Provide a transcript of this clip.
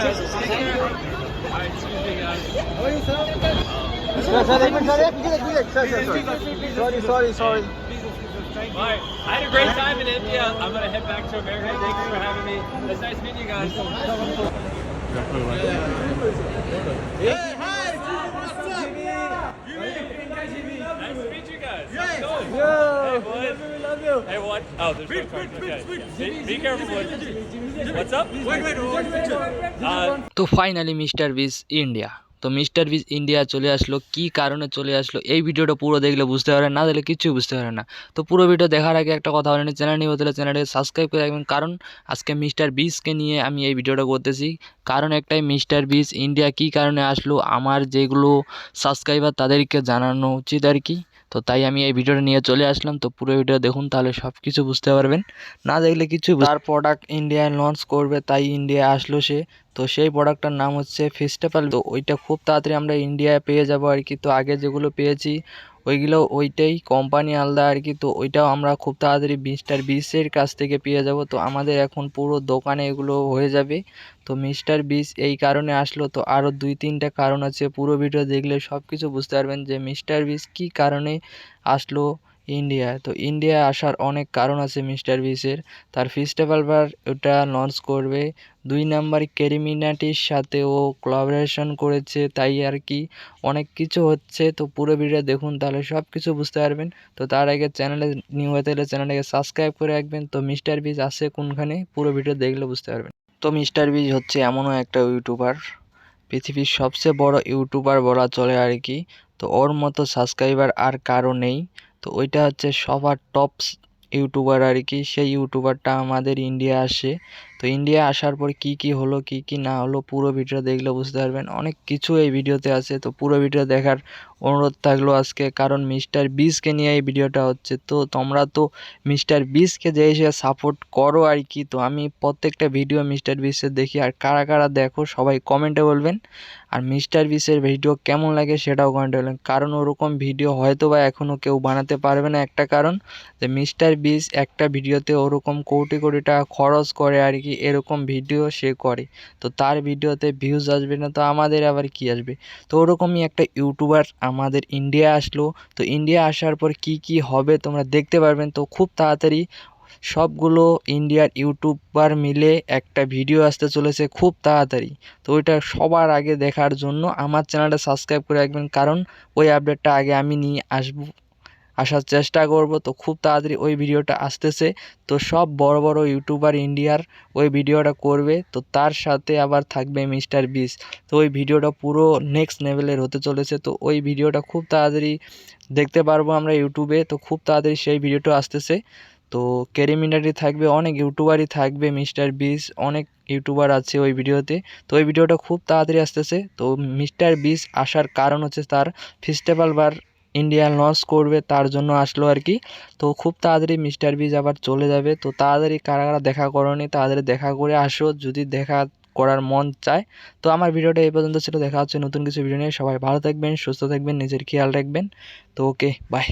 guys. Take care. All right, excuse me, guys. How are you, sir? Sorry. All right, I had a great time in India. I'm gonna head back to America. Thanks for having me. It's nice meeting you guys. Hey, hi, what's up? Nice to meet you guys. How's it Yo, going? Hey, boys. we love you. Hey, what? Oh, there's no card. Okay. Be careful, boys. What's up? তো finally mister বিস India, তো mister বিস India চলে আসলো। কি কারণে চলে আসলো এই ভিডিওটা পুরো দেখলে বুঝতে পারবেন, না দেখলে কিছুই বুঝতে পারবেন না। তো পুরো ভিডিও দেখার আগে একটা কথা বলেন, চ্যানেল নিয়ে হতে চ্যানেলটাকে সাবস্ক্রাইব করে রাখবেন, কারণ আজকে মিস্টার বিসকে নিয়ে আমি এই ভিডিওটা করতেছি। কারণ একটাই, মিস্টার বিস ইন্ডিয়া কী কারণে আসলো আমার যেগুলো সাবস্ক্রাইবার তাদেরকে জানানো উচিত আর কি। তো তাই আমি এই ভিডিওটা নিয়ে চলে আসলাম। তো পুরো ভিডিও দেখুন, তাহলে সব কিছু বুঝতে পারবেন, না দেখলে কিছু। তার প্রোডাক্ট ইন্ডিয়ায় লঞ্চ করবে, তাই ইন্ডিয়া আসলো সে। তো সেই প্রোডাক্টটার নাম হচ্ছে ফেস্টিভ্যাল। তো ওইটা খুব তাড়াতাড়ি আমরা ইন্ডিয়ায় পেয়ে যাব আর কি। তো আগে যেগুলো পেয়েছি ওইটাই কোম্পানি আলাদা আর কি। তো ওইটাও আমরা খুব তাড়াতাড়ি মিস্টার বিসের কাছ থেকে পেয়ে যাব। তো আমাদের এখন পুরো দোকানে এগুলো হয়ে যাবে। তো মিস্টার বিস এই কারণে আসলো। তো আরও 2-3টা কারণ আছে, পুরো ভিডিও দেখলে সব কিছু বুঝতে পারবেন যে মিস্টার বিস কী কারণে আসলো ইন্ডিয়ায়। তো ইন্ডিয়ায় আসার অনেক কারণ আছে মিস্টার বিসের। তার ফেস্টিভ্যাল বার ওটা লঞ্চ করবে। 2 নাম্বার ক্যারিমিনাটির সাথে ও কোলাবোরেশন করেছে, তাই আর কি অনেক কিছু হচ্ছে। তো পুরো ভিডিও দেখুন, তাহলে সব কিছু বুঝতে পারবেন। তো তার আগে চ্যানেলে নিউ হয়ে থাকলে চ্যানেলটাকে সাবস্ক্রাইব করে রাখবেন। তো মিস্টার বিস আসে কোনখানে, পুরো ভিডিও দেখলে বুঝতে পারবেন। তো মিস্টার বিস হচ্ছে এমনও একটা ইউটিউবার, পৃথিবীর সবচেয়ে বড় ইউটিউবার বলা চলে আর কি। তো ওর মতো সাবস্ক্রাইবার আর কারো নেই। তো ওইটা হচ্ছে সবার টপ ইউটিউবার আর কি। সেই ইউটিউবারটা আমাদের ইন্ডিয়া আসে। তো ইন্ডিয়া আসার পর কি কি হলো, কি কি না হলো, পুরো ভিডিও দেখলে বুঝতে পারবেন। অনেক কিছু এই ভিডিওতে আছে। তো পুরো ভিডিও দেখার অনুরোধ থাকলো আজকে, কারণ মিস্টার বিসকে নিয়ে এই ভিডিওটা হচ্ছে। তো তোমরা তো মিস্টার বিসকে যে এসে সাপোর্ট করো আর কি। তো আমি প্রত্যেকটা ভিডিও মিস্টার বিসের দেখি, আর কারা কারা দেখো সবাই কমেন্টে বলবেন। আর মিস্টার বিসের ভিডিও কেমন লাগে সেটাও কমেন্টে বলবেন, কারণ ওরকম ভিডিও হয়তো বা এখনও কেউ বানাতে পারবে না। একটা কারণ যে মিস্টার বিস একটা ভিডিওতে ওরকম কোটি কোটি টাকা খরচ করে আর কি, এরকম ভিডিও সে করে। তো তার ভিডিওতে ভিউজ আসবে না, তো আমাদের আবার কি আসবে। তো ওরকমই একটা ইউটিউবার আমাদের ইন্ডিয়া আসলো। তো ইন্ডিয়া আসার পর কি কি হবে তোমরা দেখতে পারবেন। তো খুব তাড়াতাড়ি সবগুলো ইন্ডিয়ার ইউটিউবার মিলে একটা ভিডিও আসতে চলেছে খুব তাড়াতাড়ি। তো ওইটা সবার আগে দেখার জন্য আমার চ্যানেলটা সাবস্ক্রাইব করে রাখবেন, কারণ ওই আপডেটটা আগে আমি নিয়ে আসার চেষ্টা করব। তো খুব তাড়াতাড়ি ওই ভিডিওটা আসতেছে। তো সব বড় বড় ইউটিউবার ইন্ডিয়ার ওই ভিডিওটা করবে। তো তার সাথে আবার থাকবে মিস্টার বিস। তো ওই ভিডিওটা পুরো নেক্সট লেভেলের হতে চলেছে। তো ওই ভিডিওটা খুব তাড়াতাড়ি দেখতে পারবো আমরা ইউটিউবে। তো খুব তাড়াতাড়ি সেই ভিডিওটা আসতেছে। তো ক্যারিমিনাটি থাকবে, অনেক ইউটিউবারই থাকবে, মিস্টার বিস অনেক ইউটিউবার আছে ওই ভিডিওতে। তো ওই ভিডিওটা খুব তাড়াতাড়ি আসতেছে। তো মিস্টার বিস আসার কারণ হচ্ছে তার ফেস্টিভ্যাল বার ইন্ডিয়া লঞ্চ করবে, তার জন্য আসলো আর কি। তো খুব তাড়াতাড়ি মিস্টার বিস আবার চলে যাবে। তো তাড়াতাড়ি কারা কারা দেখা করোনি তাড়াতাড়ি দেখা করে আসো, যদি দেখা করার মন চায়। তো আমার ভিডিওটা এই পর্যন্ত ছিল, দেখা হচ্ছে নতুন কিছু ভিডিও নিয়ে। সবাই ভালো থাকবেন, সুস্থ থাকবেন, নিজের খেয়াল রাখবেন। তো ওকে, বাই।